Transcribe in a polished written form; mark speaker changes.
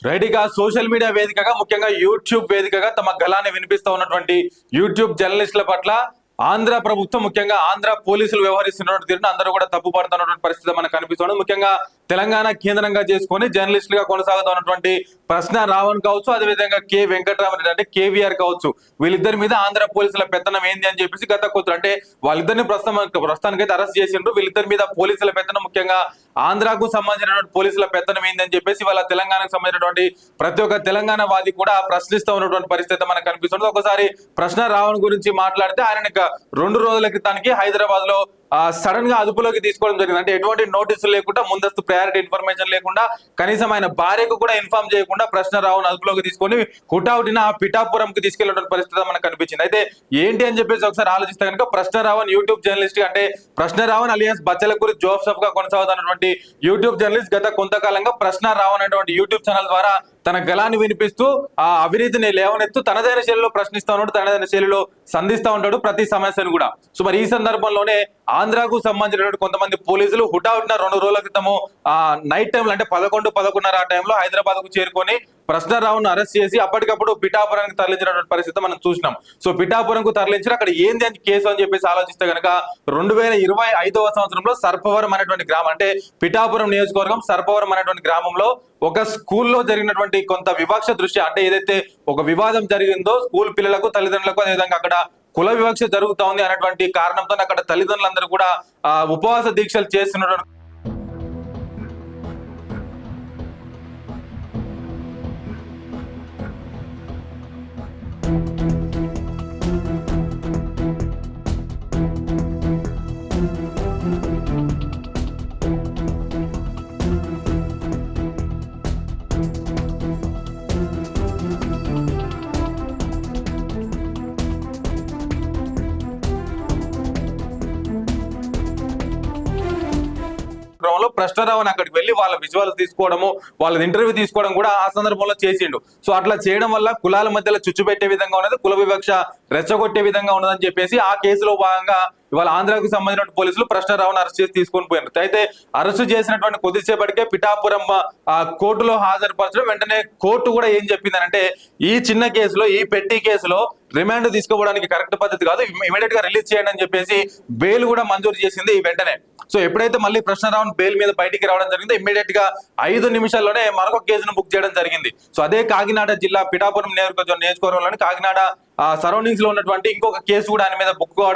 Speaker 1: Right ఇక social media వేదికగా ముఖ్యంగా యూట్యూబ్ వేదికగా తమ గలాన్ని వినిపిస్తూ ఉన్నటువంటి యూట్యూబ్ జర్నలిస్టుల పట్ల ఆంధ్ర ప్రభుత్వం ముఖ్యంగా ఆంధ్ర పోలీసులు వ్యవహరిస్తున్నటువంటి తీరును అందరూ కూడా తప్పు పడుతున్నటువంటి పరిస్థితి మనకు కనిపిస్తుంది. ముఖ్యంగా తెలంగాణ కేంద్రంగా చేసుకుని జర్నలిస్టులుగా కొనసాగుతున్నటువంటి ప్రశ్న రావణ్ కావచ్చు, అదేవిధంగా కె వెంకటరామరెడ్డి అంటే కేవీఆర్ కావచ్చు, వీళ్ళిద్దరి మీద ఆంధ్ర పోలీసుల పెత్తనం ఏంది అని చెప్పేసి గత కొద్ది అంటే వాళ్ళిద్దరిని ప్రస్తుతానికైతే అరెస్ట్ చేసిండ్రు. వీళ్ళిద్దరి మీద పోలీసుల పెత్తనం ముఖ్యంగా ఆంధ్రాకు సంబంధించినటువంటి పోలీసుల పెత్తనం ఏందని చెప్పేసి వాళ్ళ తెలంగాణకు సంబంధించినటువంటి ప్రతి ఒక్క తెలంగాణ వాది కూడా ప్రశ్నిస్తూ ఉన్నటువంటి పరిస్థితి మనకు కనిపిస్తుంది. ఒకసారి ప్రశ్న రావణ్ గురించి మాట్లాడితే ఆయన 2 రోజుల క్రితానికి హైదరాబాద్ లో సడన్ గా అదుపులోకి తీసుకోవడం జరిగింది. అంటే ఎటువంటి నోటీసులు లేకుండా, ముందస్తు ప్రయారిటీ ఇన్ఫర్మేషన్ లేకుండా, కనీసం ఆయన భార్యకు కూడా ఇన్ఫార్మ్ చేయకుండా ప్రశ్న రావును అదుపులోకి తీసుకొని హుటాహుటిన పిఠాపురంకి తీసుకెళ్లిన పరిస్థితి మనకు కనిపించింది. అయితే ఏంటి అని చెప్పేసి ఒకసారి ఆలోచిస్తే కనుక ప్రశ్న రావణ్ యూట్యూబ్ జర్నలిస్ట్ అంటే ప్రశ్న రావణ్ అలియాస్ బచ్చలకూరి జోసెఫ్ గా కొనసాగుతున్నటువంటి యూట్యూబ్ జర్నలిస్ట్ గత కొంతకాలంగా ప్రశ్న రావణ్ అనేటువంటి యూట్యూబ్ ఛానల్ ద్వారా తన గలాన్ని వినిపిస్తూ ఆ అవినీతిని లేవనెత్తు తనదైన శైలిలో ప్రశ్నిస్తూ ఉంటాడు, తనదైన శైలిలో సంధిస్తూ ఉంటాడు ప్రతి సమస్యను కూడా. సో మరి ఈ సందర్భంలోనే ఆంధ్రాకు సంబంధించినటువంటి కొంతమంది పోలీసులు హుటాహుటిన 2 రోజుల క్రితము నైట్ టైంలో అంటే 11:30 ఆ టైంలో హైదరాబాద్ కు చేరుకొని ప్రశ్న రావును అరెస్ట్ చేసి అప్పటికప్పుడు పిఠాపురానికి తరలించినటువంటి పరిస్థితి మనం చూసినాం. సో పిఠాపురంకు తరలించిన అక్కడ ఏంది అని కేసు అని చెప్పేసి ఆలోచిస్తే కనుక 2025వ సంవత్సరంలో సర్పవరం అనేటువంటి గ్రామం అంటే పిఠాపురం నియోజకవర్గం సర్పవరం అనేటువంటి గ్రామంలో ఒక స్కూల్లో జరిగినటువంటి కొంత వివక్ష దృష్ట్యా అంటే ఏదైతే ఒక వివాదం జరిగిందో స్కూల్ పిల్లలకు తల్లిదండ్రులకు అదేవిధంగా అక్కడ కుల వివక్ష జరుగుతా ఉంది అనేటువంటి కారణంతో అక్కడ తల్లిదండ్రులందరూ కూడా ఉపవాస దీక్షలు చేస్తున్నటువంటి ప్రశ్న రావణ్ అక్కడికి వెళ్ళి వాళ్ళ విజువల్స్ తీసుకోవడము, వాళ్ళ ఇంటర్వ్యూ తీసుకోవడం కూడా ఆ సందర్భంలో చేసిండు. సో అట్లా చేయడం వల్ల కులాల మధ్యలో చుచ్చు పెట్టే విధంగా ఉన్నది, కుల వివక్ష రెచ్చగొట్టే విధంగా ఉన్నదని చెప్పేసి ఆ కేసులో భాగంగా ఇవాళ ఆంధ్రాకు సంబంధించిన పోలీసులు ప్రశ్న రావును అరెస్ట్ చేసి తీసుకొని పోయినారు. అయితే అరెస్ట్ చేసినటువంటి కొద్దిసేపటికే పిఠాపురం కోర్టులో హాజరుపరచడం, వెంటనే కోర్టు కూడా ఏం చెప్పిందనంటే ఈ చిన్న కేసులో ఈ పెట్టి కేసులో రిమాండ్ తీసుకోవడానికి కరెక్ట్ పద్ధతి కాదు, ఇమీడియట్ గా రిలీజ్ చేయండి అని చెప్పేసి బెయిల్ కూడా మంజూరు చేసింది వెంటనే. సో ఎప్పుడైతే మళ్ళీ ప్రశ్న రావును బెయిల్ మీద బయటికి రావడం జరిగిందో ఇమ్మీడియట్ గా 5 నిమిషాల్లోనే మరొక కేసును బుక్ చేయడం జరిగింది. సో అదే కాకినాడ జిల్లా పిఠాపురం నియోజకవర్గంలోని కాకినాడ సరౌండింగ్స్ లో ఉన్నటువంటి ఇంకొక కేసు కూడా ఆయన మీద బుక్ కావడం